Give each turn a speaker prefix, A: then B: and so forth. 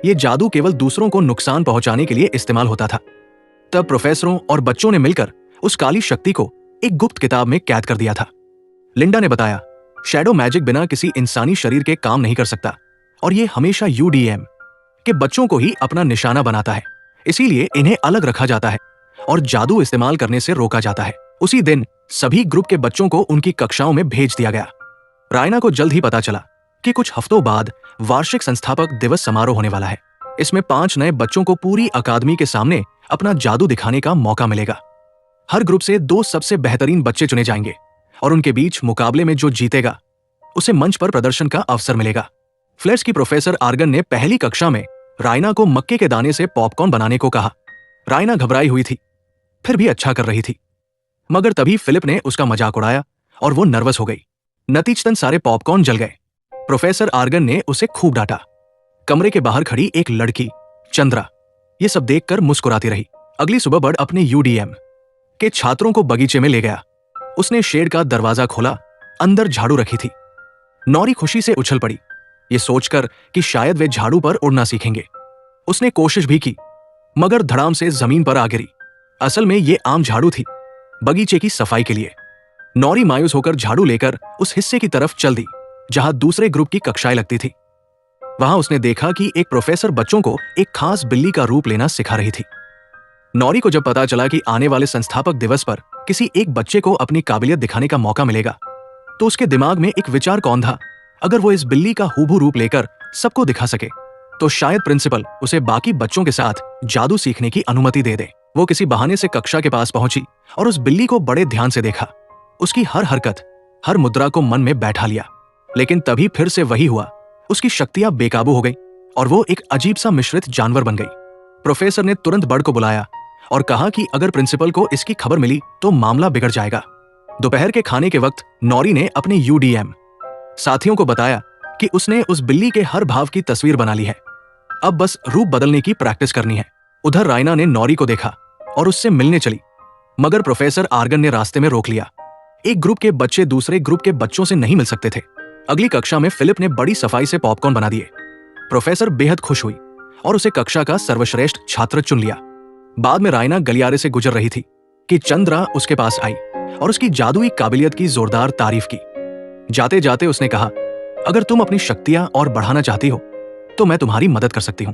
A: ये जादू केवल दूसरों को नुकसान पहुंचाने के लिए इस्तेमाल होता था। तब प्रोफेसरों और बच्चों ने मिलकर उस काली शक्ति को एक गुप्त किताब में कैद कर दिया था। लिंडा ने बताया, शैडो मैजिक बिना किसी इंसानी शरीर के काम नहीं कर सकता और ये हमेशा यूडीएम के बच्चों को ही अपना निशाना बनाता है। इसीलिए इन्हें अलग रखा जाता है और जादू इस्तेमाल करने से रोका जाता है। उसी दिन सभी ग्रुप के बच्चों को उनकी कक्षाओं में भेज दिया गया। रायना को जल्द ही पता चला कि कुछ हफ्तों बाद वार्षिक संस्थापक दिवस समारोह होने वाला है। इसमें 5 नए बच्चों को पूरी अकादमी के सामने अपना जादू दिखाने का मौका मिलेगा। हर ग्रुप से 2 सबसे बेहतरीन बच्चे चुने जाएंगे और उनके बीच मुकाबले में जो जीतेगा उसे मंच पर प्रदर्शन का अवसर मिलेगा। फ्लेयर्स की प्रोफेसर आर्गन ने पहली कक्षा में रायना को मक्के के दाने से पॉपकॉर्न बनाने को कहा। रायना घबराई हुई थी, फिर भी अच्छा कर रही थी, मगर तभी फिलिप ने उसका मजाक उड़ाया और वो नर्वस हो गई। नतीजतन सारे पॉपकॉर्न जल गए। प्रोफेसर आर्गन ने उसे खूब डांटा। कमरे के बाहर खड़ी एक लड़की चंद्रा ये सब देखकर मुस्कुराती रही। अगली सुबह बर्ड अपने यूडीएम के छात्रों को बगीचे में ले गया। उसने शेड का दरवाजा खोला, अंदर झाड़ू रखी थी। नौरी खुशी से उछल पड़ी, ये सोचकर कि शायद वे झाड़ू पर उड़ना सीखेंगे। उसने कोशिश भी की, मगर धड़ाम से जमीन पर आ गिरी। असल में ये आम झाड़ू थी, बगीचे की सफाई के लिए। नौरी मायूस होकर झाड़ू लेकर उस हिस्से की तरफ चल दी जहां दूसरे ग्रुप की कक्षाएं लगती थी। वहां उसने देखा कि एक प्रोफेसर बच्चों को एक खास बिल्ली का रूप लेना सिखा रही थी। नौरी को जब पता चला कि आने वाले संस्थापक दिवस पर किसी एक बच्चे को अपनी काबिलियत दिखाने का मौका मिलेगा, तो उसके दिमाग में एक विचार कौंधा, अगर वो इस बिल्ली का हूबहू रूप लेकर सबको दिखा सके तो शायद प्रिंसिपल उसे बाकी बच्चों के साथ जादू सीखने की अनुमति दे दे। वो किसी बहाने से कक्षा के पास पहुंची और उस बिल्ली को बड़े ध्यान से देखा। उसकी हर हरकत, हर मुद्रा को मन में बैठा लिया। लेकिन तभी फिर से वही हुआ, उसकी शक्तियां बेकाबू हो गई और वो एक अजीब सा मिश्रित जानवर बन गई। प्रोफेसर ने तुरंत बर्ड को बुलाया और कहा कि अगर प्रिंसिपल को इसकी खबर मिली तो मामला बिगड़ जाएगा। दोपहर के खाने के वक्त नौरी ने अपने यूडीएम साथियों को बताया कि उसने उस बिल्ली के हर भाव की तस्वीर बना ली है, अब बस रूप बदलने की प्रैक्टिस करनी है। उधर रायना ने नौरी को देखा और उससे मिलने चली, मगर प्रोफेसर आर्गन ने रास्ते में रोक लिया। एक ग्रुप के बच्चे दूसरे ग्रुप के बच्चों से नहीं मिल सकते थे। अगली कक्षा में फिलिप ने बड़ी सफाई से पॉपकॉर्न बना दिए। प्रोफेसर बेहद खुश हुई और उसे कक्षा का सर्वश्रेष्ठ छात्र चुन लिया। बाद में रायना गलियारे से गुजर रही थी कि चंद्रा उसके पास आई और उसकी जादुई काबिलियत की जोरदार तारीफ की। जाते जाते उसने कहा, अगर तुम अपनी शक्तियां और बढ़ाना चाहती हो तो मैं तुम्हारी मदद कर सकती हूं।